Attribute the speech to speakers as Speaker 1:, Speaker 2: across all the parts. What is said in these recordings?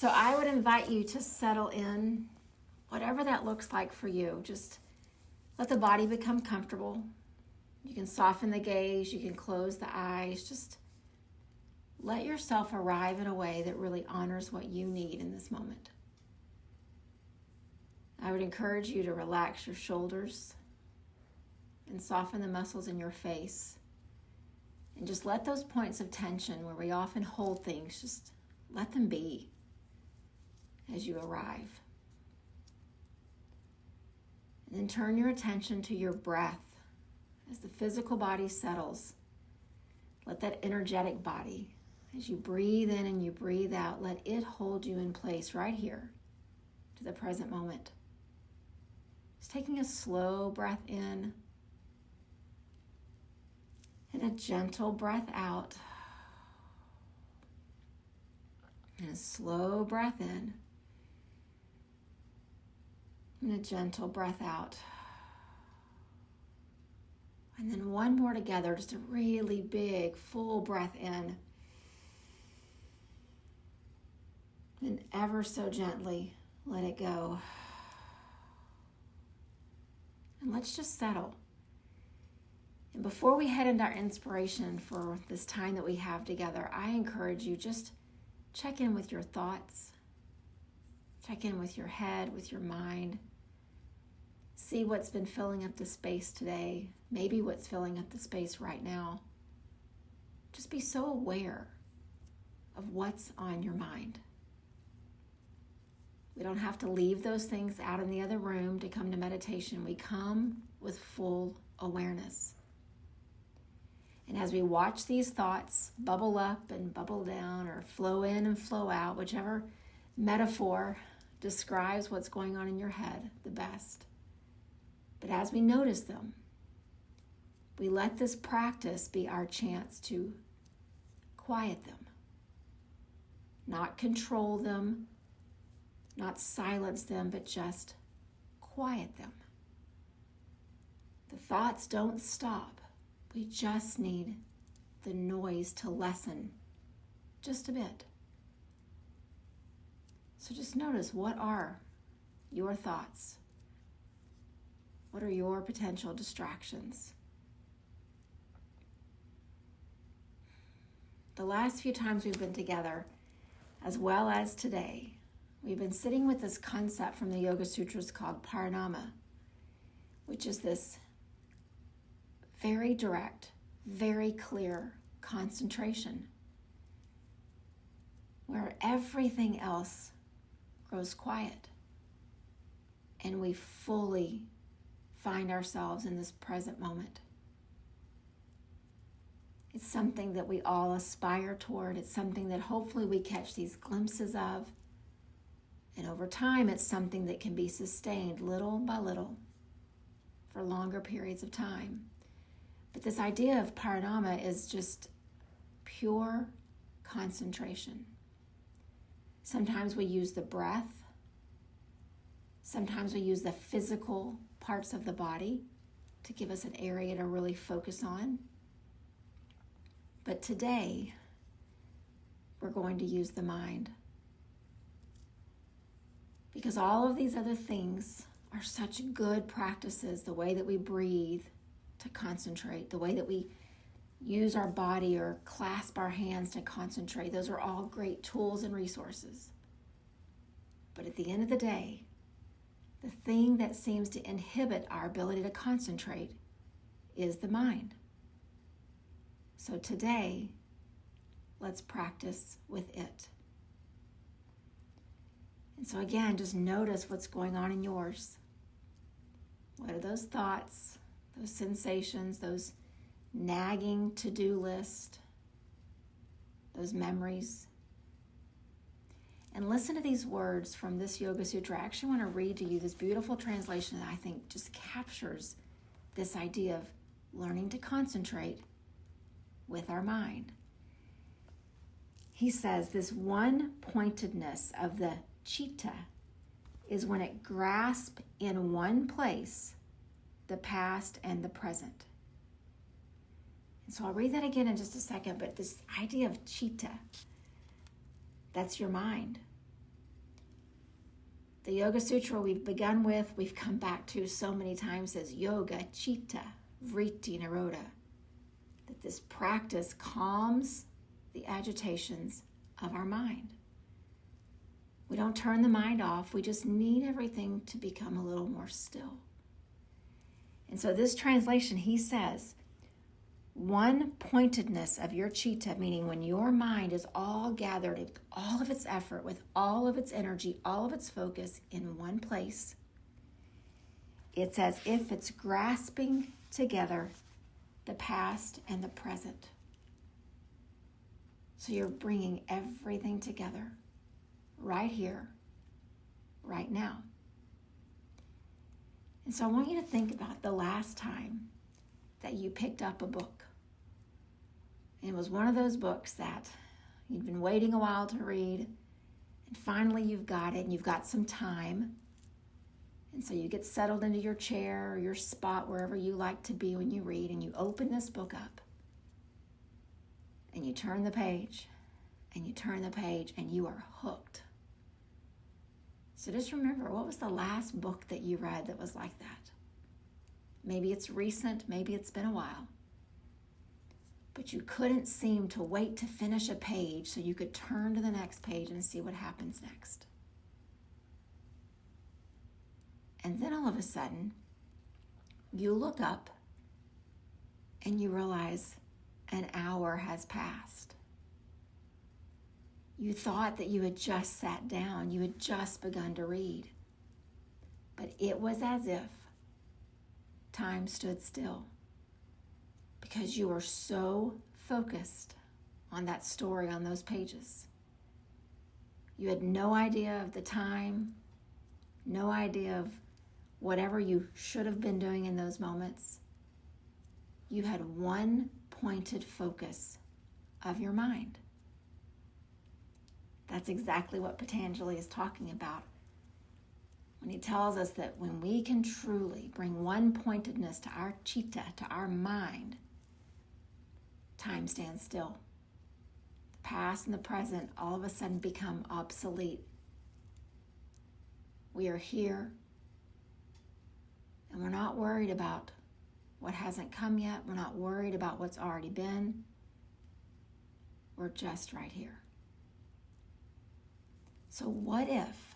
Speaker 1: So I would invite you to settle in, whatever that looks like for you. Just let the body become comfortable. You can soften the gaze, you can close the eyes. Just let yourself arrive in a way that really honors what you need in this moment. I would encourage you to relax your shoulders and soften the muscles in your face. And just let those points of tension where we often hold things, just let them be as you arrive. And then turn your attention to your breath as the physical body settles. Let that energetic body, as you breathe in and you breathe out, let it hold you in place right here to the present moment. Just taking a slow breath in and a gentle breath out. And a slow breath in. And a gentle breath out. And then one more together, just a really big, full breath in. And ever so gently, let it go. And let's just settle. And before we head into our inspiration for this time that we have together, I encourage you, just check in with your thoughts. Check in with your head, with your mind. See what's been filling up the space today, maybe what's filling up the space right now. Just be so aware of what's on your mind. We don't have to leave those things out in the other room to come to meditation. We come with full awareness. And as we watch these thoughts bubble up and bubble down, or flow in and flow out, whichever metaphor describes what's going on in your head the best. But as we notice them, we let this practice be our chance to quiet them, not control them, not silence them, but just quiet them. The thoughts don't stop. We just need the noise to lessen just a bit. So just notice, what are your thoughts? What are your potential distractions? The last few times we've been together, as well as today, we've been sitting with this concept from the Yoga Sutras called parinama, which is this very direct, very clear concentration, where everything else grows quiet and we fully find ourselves in this present moment. It's something that we all aspire toward. It's something that hopefully we catch these glimpses of. And over time, it's something that can be sustained little by little for longer periods of time. But this idea of parinama is just pure concentration. Sometimes we use the breath. Sometimes we use the physical parts of the body to give us an area to really focus on. But today, we're going to use the mind. Because all of these other things are such good practices, the way that we breathe to concentrate, the way that we use our body or clasp our hands to concentrate. Those are all great tools and resources. But at the end of the day, the thing that seems to inhibit our ability to concentrate is the mind. So today, let's practice with it. And so again, just notice what's going on in yours. What are those thoughts, those sensations, those nagging to-do list, those memories? And listen to these words from this Yoga Sutra. I actually want to read to you this beautiful translation that I think just captures this idea of learning to concentrate with our mind. He says, this one-pointedness of the citta is when it grasps in one place the past and the present. And so I'll read that again in just a second, but this idea of citta, that's your mind. The Yoga Sutra we've begun with, we've come back to so many times as Yoga Chitta Vritti Nirodha, that this practice calms the agitations of our mind. We don't turn the mind off, we just need everything to become a little more still. And so this translation, he says, one pointedness of your chitta, meaning when your mind is all gathered with all of its effort, with all of its energy, all of its focus in one place, it's as if it's grasping together the past and the present. So you're bringing everything together right here, right now. And so I want you to think about the last time that you picked up a book. And it was one of those books that you'd been waiting a while to read, and finally you've got it and you've got some time. And so you get settled into your chair or your spot wherever you like to be when you read, and you open this book up and you turn the page and you turn the page and you are hooked. So just remember, what was the last book that you read that was like that? Maybe it's recent, maybe it's been a while. But you couldn't seem to wait to finish a page so you could turn to the next page and see what happens next. And then all of a sudden, you look up and you realize an hour has passed. You thought that you had just sat down, you had just begun to read. But it was as if time stood still because you were so focused on that story on those pages. You had no idea of the time, no idea of whatever you should have been doing in those moments. You had one pointed focus of your mind. That's exactly what Patanjali is talking about when he tells us that when we can truly bring one pointedness to our chitta, to our mind, time stands still. The past and the present all of a sudden become obsolete. We are here, and we're not worried about what hasn't come yet. We're not worried about what's already been. We're just right here. So what if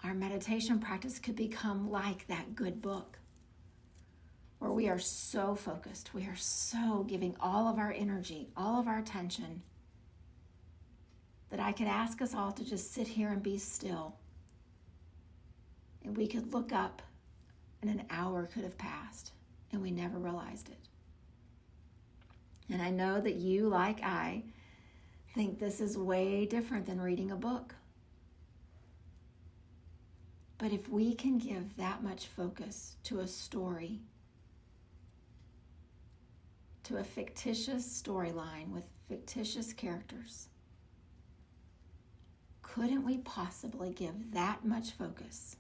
Speaker 1: our meditation practice could become like that good book, where we are so focused, we are so giving all of our energy, all of our attention, that I could ask us all to just sit here and be still, and we could look up and an hour could have passed and we never realized it. And I know that you, like I, think this is way different than reading a book. But if we can give that much focus to a story, to a fictitious storyline with fictitious characters, couldn't we possibly give that much focus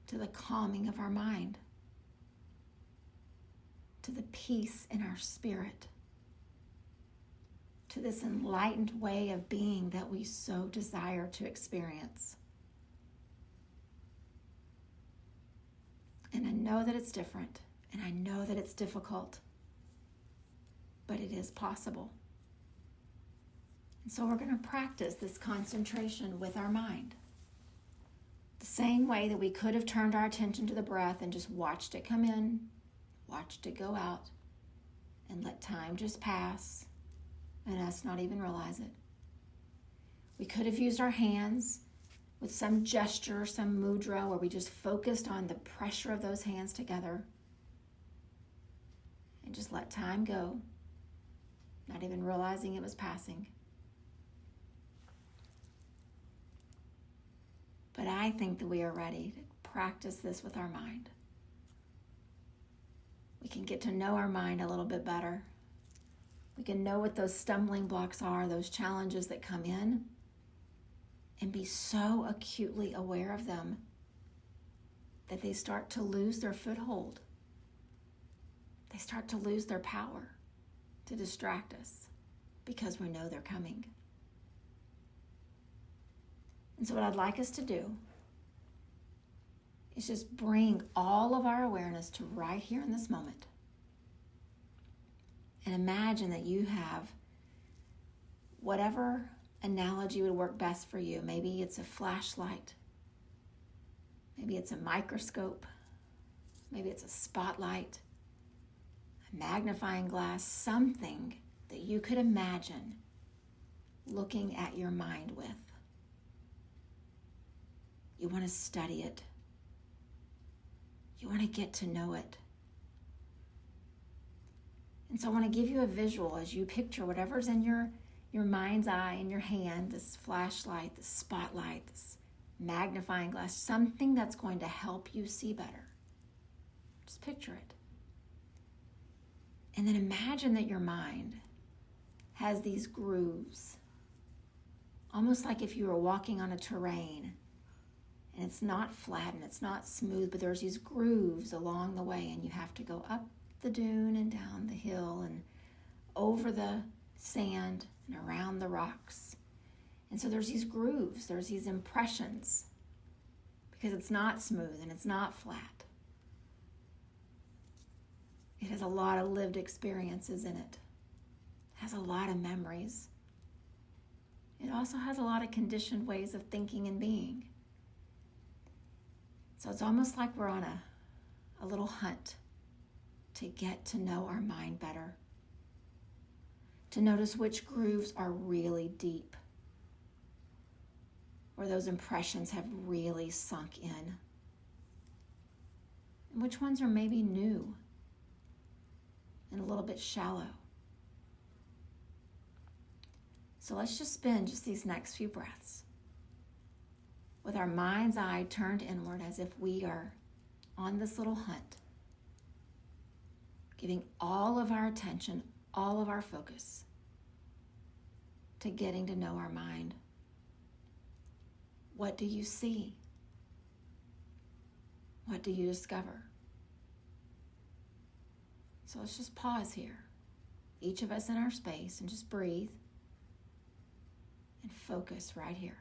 Speaker 1: to the calming of our mind, to the peace in our spirit, to this enlightened way of being that we so desire to experience? And I know that it's different, and I know that it's difficult, but it is possible. And so we're going to practice this concentration with our mind. The same way that we could have turned our attention to the breath and just watched it come in, watched it go out, and let time just pass and us not even realize it. We could have used our hands with some gesture, some mudra, where we just focused on the pressure of those hands together and just let time go, not even realizing it was passing. But I think that we are ready to practice this with our mind. We can get to know our mind a little bit better. We can know what those stumbling blocks are, those challenges that come in, and be so acutely aware of them that they start to lose their foothold. They start to lose their power to distract us because we know they're coming. And so what I'd like us to do is just bring all of our awareness to right here in this moment. And imagine that you have whatever analogy would work best for you. Maybe it's a flashlight. Maybe it's a microscope. Maybe it's a spotlight, a magnifying glass, something that you could imagine looking at your mind with. You want to study it. You want to get to know it. And so I want to give you a visual as you picture whatever's in your mind's eye, in your hand, this flashlight, this spotlight, this magnifying glass, something that's going to help you see better. Just picture it. And then imagine that your mind has these grooves, almost like if you were walking on a terrain and it's not flat and it's not smooth, but there's these grooves along the way, and you have to go up the dune and down the hill and over the sand and around the rocks. And so there's these grooves, there's these impressions, because it's not smooth and it's not flat. It has a lot of lived experiences in it. It has a lot of memories. It also has a lot of conditioned ways of thinking and being. So it's almost like we're on a little hunt to get to know our mind better, to notice which grooves are really deep, where those impressions have really sunk in, and which ones are maybe new and a little bit shallow. So let's just spend just these next few breaths with our mind's eye turned inward, as if we are on this little hunt, giving all of our attention, all of our focus to getting to know our mind. What do you see? What do you discover? So let's just pause here, each of us in our space, and just breathe and focus right here.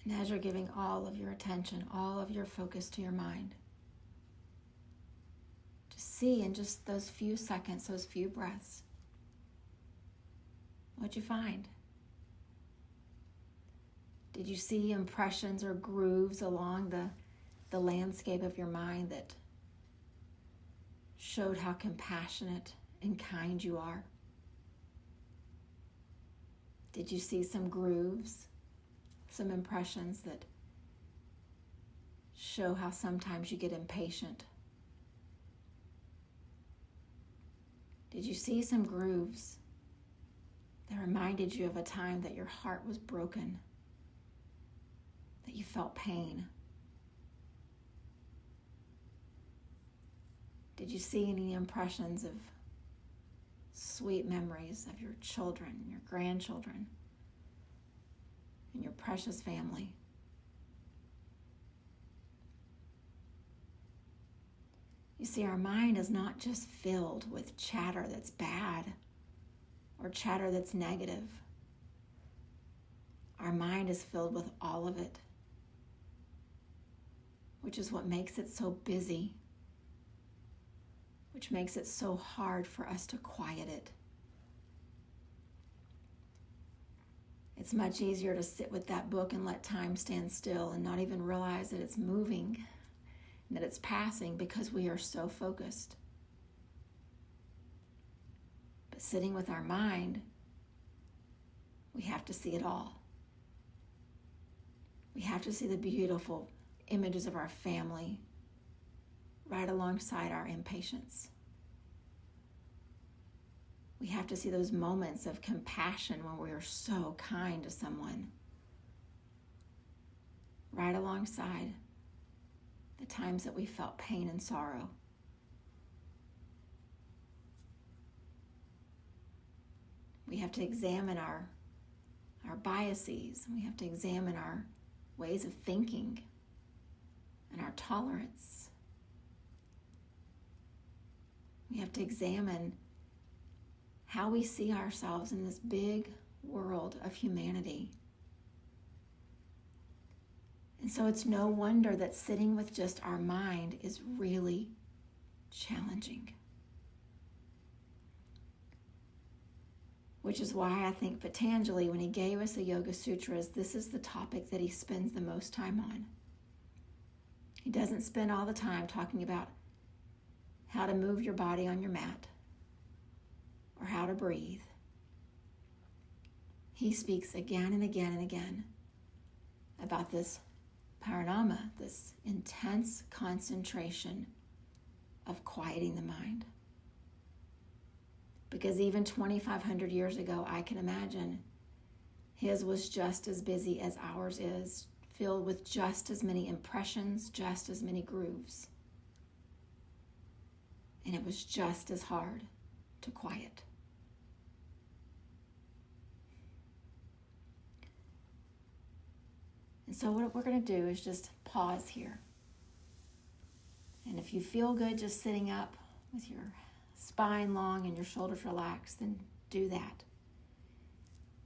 Speaker 1: And as you're giving all of your attention, all of your focus to your mind, just see in just those few seconds, those few breaths, what'd you find? Did you see impressions or grooves along the landscape of your mind that showed how compassionate and kind you are? Did you see some grooves, some impressions that show how sometimes you get impatient? Did you see some grooves that reminded you of a time that your heart was broken, that you felt pain? Did you see any impressions of sweet memories of your children, your grandchildren, and your precious family? You see, our mind is not just filled with chatter that's bad or chatter that's negative. Our mind is filled with all of it, which is what makes it so busy, which makes it so hard for us to quiet it. It's much easier to sit with that book and let time stand still and not even realize that it's moving, that it's passing, because we are so focused. But sitting with our mind, we have to see it all. We have to see the beautiful images of our family right alongside our impatience. We have to see those moments of compassion when we are so kind to someone, right alongside the times that we felt pain and sorrow. We have to examine our biases, and we have to examine our ways of thinking and our tolerance. We have to examine how we see ourselves in this big world of humanity. And so it's no wonder that sitting with just our mind is really challenging. Which is why I think Patanjali, when he gave us the Yoga Sutras, this is the topic that he spends the most time on. He doesn't spend all the time talking about how to move your body on your mat or how to breathe. He speaks again and again and again about this parinama, this intense concentration of quieting the mind. Because even 2,500 years ago, I can imagine his was just as busy as ours is, filled with just as many impressions, just as many grooves. And it was just as hard to quiet. And so what we're going to do is just pause here. And if you feel good just sitting up with your spine long and your shoulders relaxed, then do that.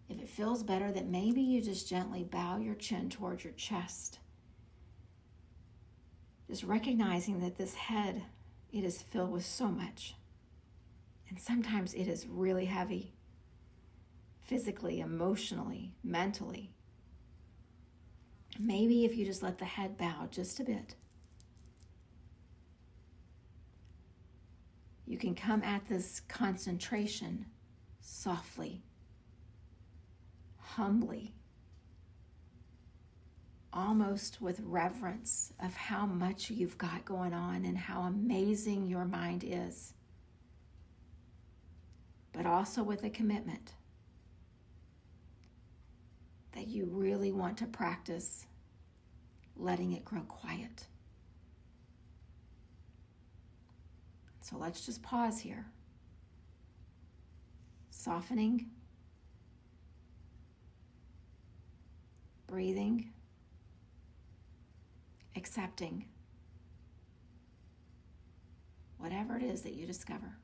Speaker 1: If it feels better, that maybe you just gently bow your chin towards your chest. Just recognizing that this head, it is filled with so much. And sometimes it is really heavy, physically, emotionally, mentally. Maybe if you just let the head bow just a bit, you can come at this concentration softly, humbly, almost with reverence of how much you've got going on and how amazing your mind is, but also with a commitment that you really want to practice letting it grow quiet. So let's just pause here. Softening, breathing, accepting whatever it is that you discover.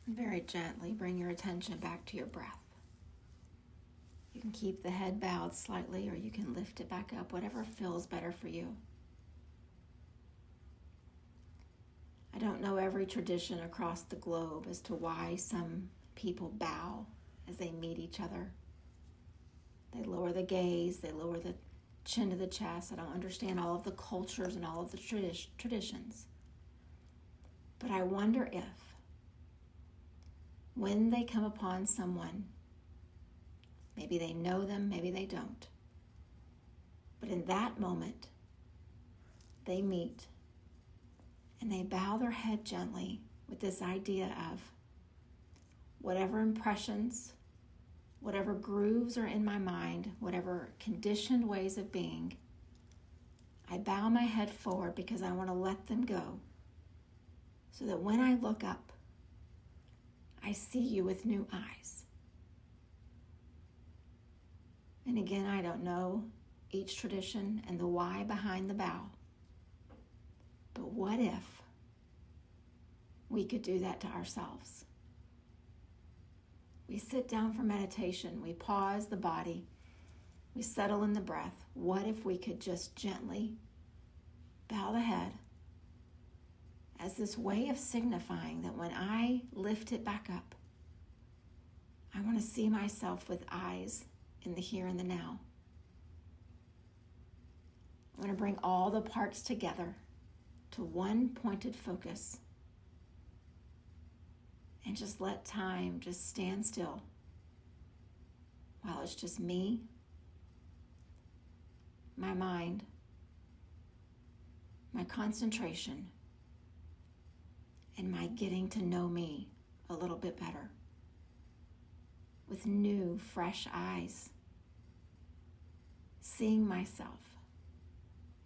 Speaker 1: Very gently bring your attention back to your breath. You can keep the head bowed slightly, or you can lift it back up, whatever feels better for you. I don't know every tradition across the globe as to why some people bow as they meet each other. They lower the gaze, they lower the chin to the chest. I don't understand all of the cultures and all of the traditions. But I wonder if, when they come upon someone, Maybe they know them, maybe they don't. But in that moment, they meet and they bow their head gently with this idea of whatever impressions, whatever grooves are in my mind, whatever conditioned ways of being, I bow my head forward because I want to let them go so that when I look up, I see you with new eyes. And again, I don't know each tradition and the why behind the bow. But what if we could do that to ourselves? We sit down for meditation, we pause the body, we settle in the breath. What if we could just gently bow the head as this way of signifying that when I lift it back up, I want to see myself with eyes in the here and the now. I want to bring all the parts together to one pointed focus and just let time just stand still while it's just me, my mind, my concentration, and my getting to know me a little bit better with new, fresh eyes, seeing myself,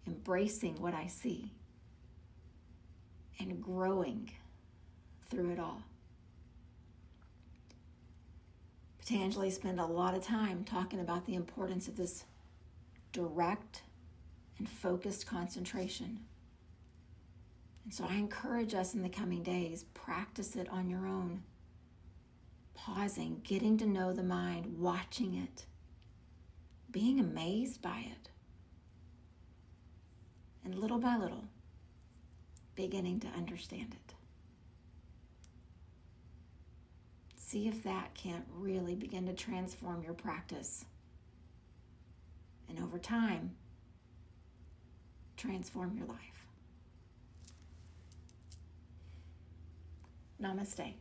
Speaker 1: embracing what I see, and growing through it all. Patanjali spent a lot of time talking about the importance of this direct and focused concentration. And so I encourage us in the coming days, practice it on your own. Pausing, getting to know the mind, watching it, being amazed by it. And little by little, beginning to understand it. See if that can't really begin to transform your practice. And over time, transform your life. Namaste.